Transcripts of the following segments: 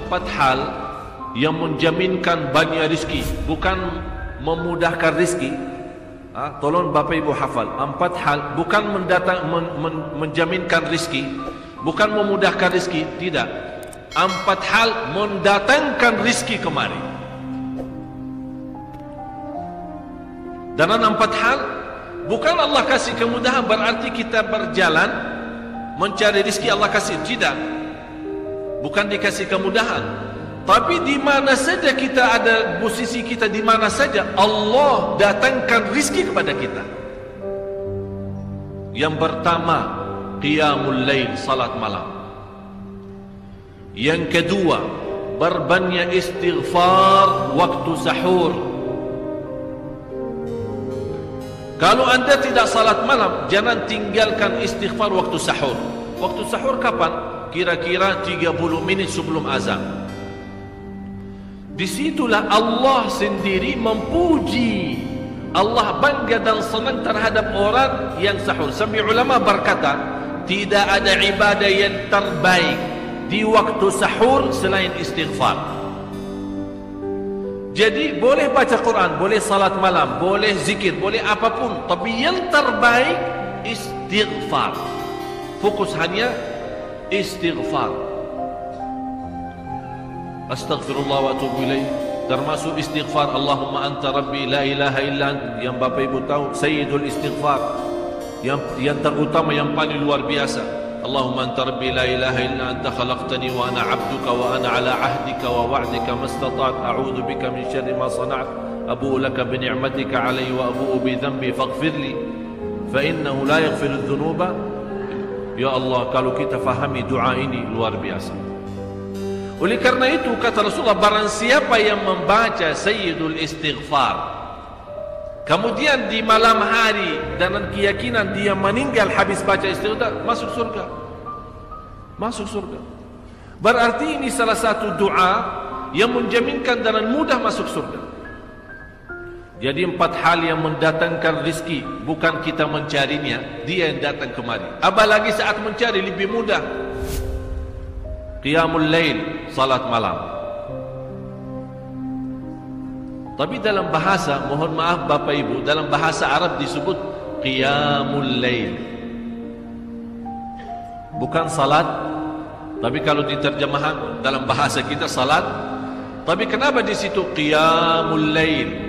4 hal yang menjaminkan banyak rizki, bukan memudahkan rizki. Tolong Bapak Ibu hafal, 4 hal bukan menjaminkan rizki, bukan memudahkan rizki, tidak. 4 hal mendatangkan rizki kemari. Dan 4 hal bukan Allah kasih kemudahan berarti kita berjalan mencari rizki Allah kasih, tidak. Bukan dikasih kemudahan, tapi di mana saja kita ada, posisi kita di mana saja, Allah datangkan rizki kepada kita. Yang pertama, qiyamul lail, salat malam. Yang kedua, berbanyak istighfar waktu sahur. Kalau anda tidak salat malam, jangan tinggalkan istighfar waktu sahur. Waktu sahur kapan? Kira-kira 30 menit sebelum azan. Disitulah Allah sendiri memuji, Allah bangga dan senang terhadap orang yang sahur. Sampai ulama berkata, tidak ada ibadah yang terbaik di waktu sahur selain istighfar. Jadi boleh baca Quran, boleh salat malam, boleh zikir, boleh apapun, tapi yang terbaik istighfar. Fokus hanya istighfar. Astaghfirullah wa atubu ilaih, termasuk istighfar Allahumma anta rabbi la ilaha illa anta, yang Bapak Ibu tahu sayyidul istighfar, yang terutama, yang paling luar biasa. Allahumma anta rabbi la ilaha illa anta khalaqtani wa ana 'abduka wa ana 'ala 'ahdika wa wa'dika mastata'tu a'udzu bika min syarri ma sana'tu abu'u laka bi ni'matika 'alayya wa abu'u bi dhanbi faghfir li fa innahu la yaghfiru dzunuba. Ya Allah, kalau kita fahami doa ini luar biasa. Oleh karena itu kata Rasulullah, barang siapa yang membaca sayyidul istighfar, kemudian di malam hari dengan keyakinan dia meninggal habis baca istighfar, masuk surga. Masuk surga. Berarti ini salah satu doa yang menjaminkan dengan mudah masuk surga. Jadi 4 hal yang mendatangkan rizki, bukan kita mencarinya, dia yang datang kemari. Apalagi saat mencari lebih mudah. Qiyamul lail, salat malam. Tapi dalam bahasa, mohon maaf Bapak Ibu, dalam bahasa Arab disebut qiyamul lail, bukan salat. Tapi kalau diterjemahan dalam bahasa kita salat. Tapi kenapa di situ qiyamul lail?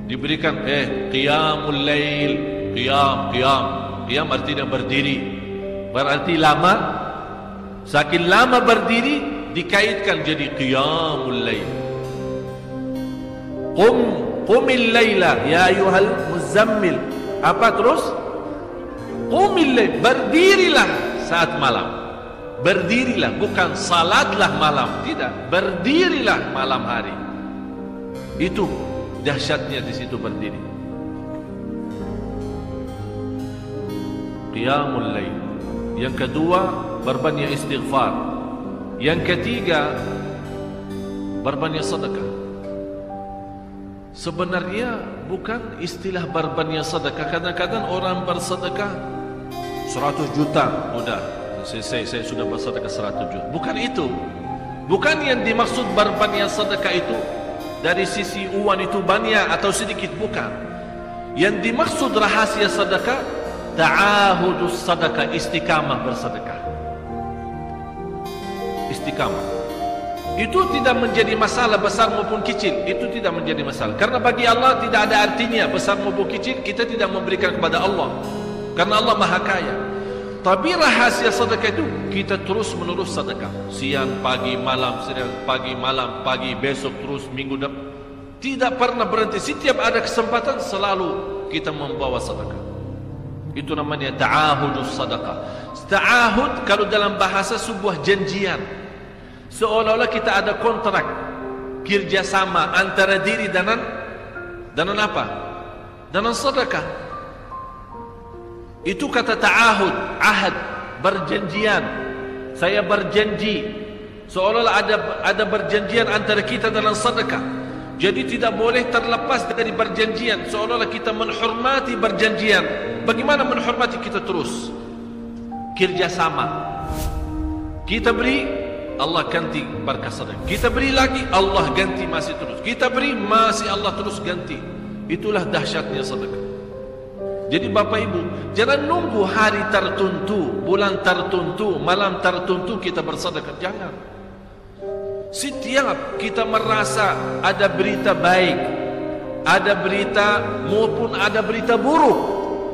Diberikan qiyamul lail, qiyam artinya berdiri. Berarti lama. Saking lama berdiri dikaitkan jadi qiyamul lail. Qumil laila ya ayyuhal muzammil. Apa terus? Qumil lail, berdirilah saat malam. Berdirilah, bukan salatlah malam, tidak. Berdirilah malam hari. Itu dahsyatnya di situ berdiri. Qiyamul lail. Yang kedua, berbanyak istighfar. Yang ketiga, berbanyak sedekah. Sebenarnya bukan istilah berbanyak sedekah. Kadang-kadang orang bersedekah 100 juta, mudah. Saya sudah bersedekah 100 juta. Bukan itu. Bukan yang dimaksud berbanyak sedekah itu dari sisi uang itu banyak atau sedikit, bukan. Yang dimaksud rahasia sedekah, ta'ahudus sedekah, istiqamah bersedekah. Istiqamah. Itu tidak menjadi masalah besar maupun kecil, itu tidak menjadi masalah. Karena bagi Allah tidak ada artinya besar maupun kecil, kita tidak memberikan kepada Allah. Karena Allah Maha Kaya. Tapi rahasia sedekah itu kita terus menerus sedekah. Siang, pagi, malam, siang, pagi, malam, pagi, besok, terus minggu depan. Tidak pernah berhenti. Setiap ada kesempatan selalu kita membawa sedekah. Itu namanya ta'ahudus sedekah. Ta'ahud kalau dalam bahasa sebuah janjian. Seolah-olah kita ada kontrak kerjasama antara diri dengan apa? Dengan sedekah. Itu kata ta'ahud, ahad, berjanjian. Saya berjanji. Seolah-olah ada berjanjian antara kita dalam sedekah. Jadi tidak boleh terlepas dari berjanjian. Seolah-olah kita menghormati berjanjian. Bagaimana menghormati? Kita terus kerjasama. Kita beri, Allah ganti berkah sedekah. Kita beri lagi, Allah ganti masih terus. Kita beri, masih Allah terus ganti. Itulah dahsyatnya sedekah. Jadi Bapak Ibu, jangan nunggu hari tertentu, bulan tertentu, malam tertentu kita bersedekah. Jangan. Setiap kita merasa ada berita baik, ada berita maupun ada berita buruk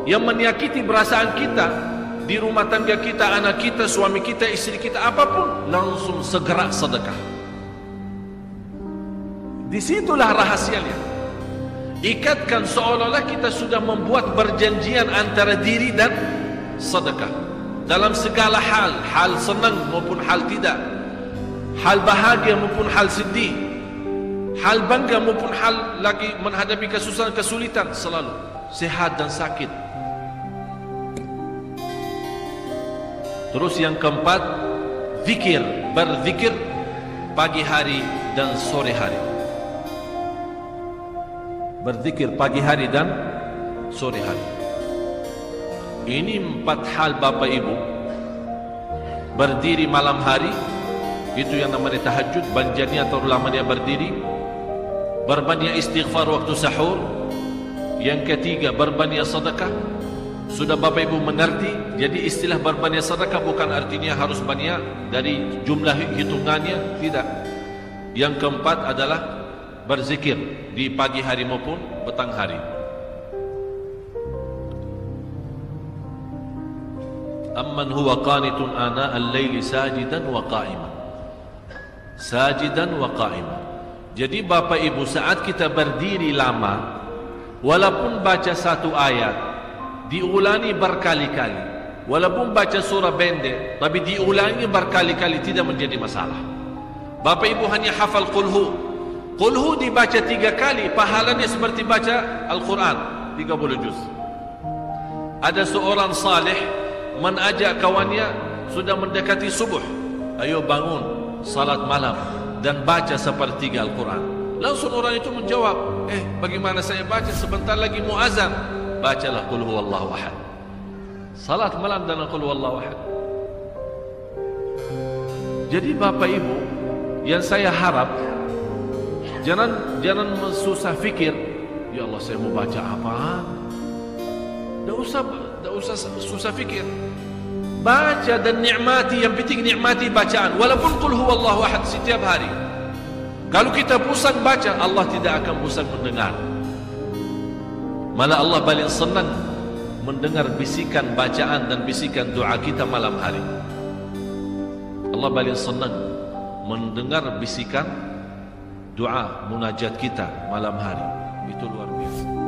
yang menyakiti perasaan kita di rumah tangga kita, anak kita, suami kita, istri kita, apapun, langsung segera sedekah. Disitulah rahasianya. Ikatkan seolah-olah kita sudah membuat perjanjian antara diri dan sedekah dalam segala hal, hal senang maupun hal tidak, hal bahagia maupun hal sedih, hal bangga maupun hal lagi menghadapi kesusahan, kesulitan, selalu sehat dan sakit. Terus yang keempat, zikir, berzikir pagi hari dan sore hari. Berzikir pagi hari dan sore hari. Ini 4 hal Bapak Ibu. Berdiri malam hari, itu yang namanya tahajud, banjanya atau lamanya berdiri. Berbanyak istighfar waktu sahur. Yang ketiga, berbanyak sedekah. Sudah Bapak Ibu mengerti, jadi istilah berbanyak sedekah bukan artinya harus banyak dari jumlah hitungannya, tidak. Yang keempat adalah berzikir di pagi hari maupun petang hari. Amman huwa qanitun ana al-laili sajidan wa qa'iman. Sajidan wa qa'iman. Jadi Bapak Ibu, saat kita berdiri lama, walaupun baca satu ayat, diulangi berkali-kali, walaupun baca surah pendek, tapi diulangi berkali-kali, tidak menjadi masalah. Bapak Ibu hanya hafal qulhu. Qulhu dibaca 3 kali, pahalanya seperti baca Al-Quran 30 juz. Ada seorang saleh mengajak kawannya, sudah mendekati subuh, ayo bangun salat malam dan baca sepertiga Al-Quran. Langsung orang itu menjawab, bagaimana saya baca, sebentar lagi mau azan. Bacalah qul huwallahu ahad. Salat malam dan qul huwallahu ahad. Jadi Bapak Ibu, yang saya harap, jangan susah fikir, ya Allah saya mau baca apaan. Tak usah susah fikir. Baca dan nikmati, yang penting nikmati bacaan. Walaupun qul huwallahu ahad setiap hari. Kalau kita pusing baca, Allah tidak akan pusing mendengar. Malah Allah paling senang mendengar bisikan bacaan dan bisikan doa kita malam hari. Allah paling senang mendengar bisikan doa munajat kita malam hari. Itu luar biasa.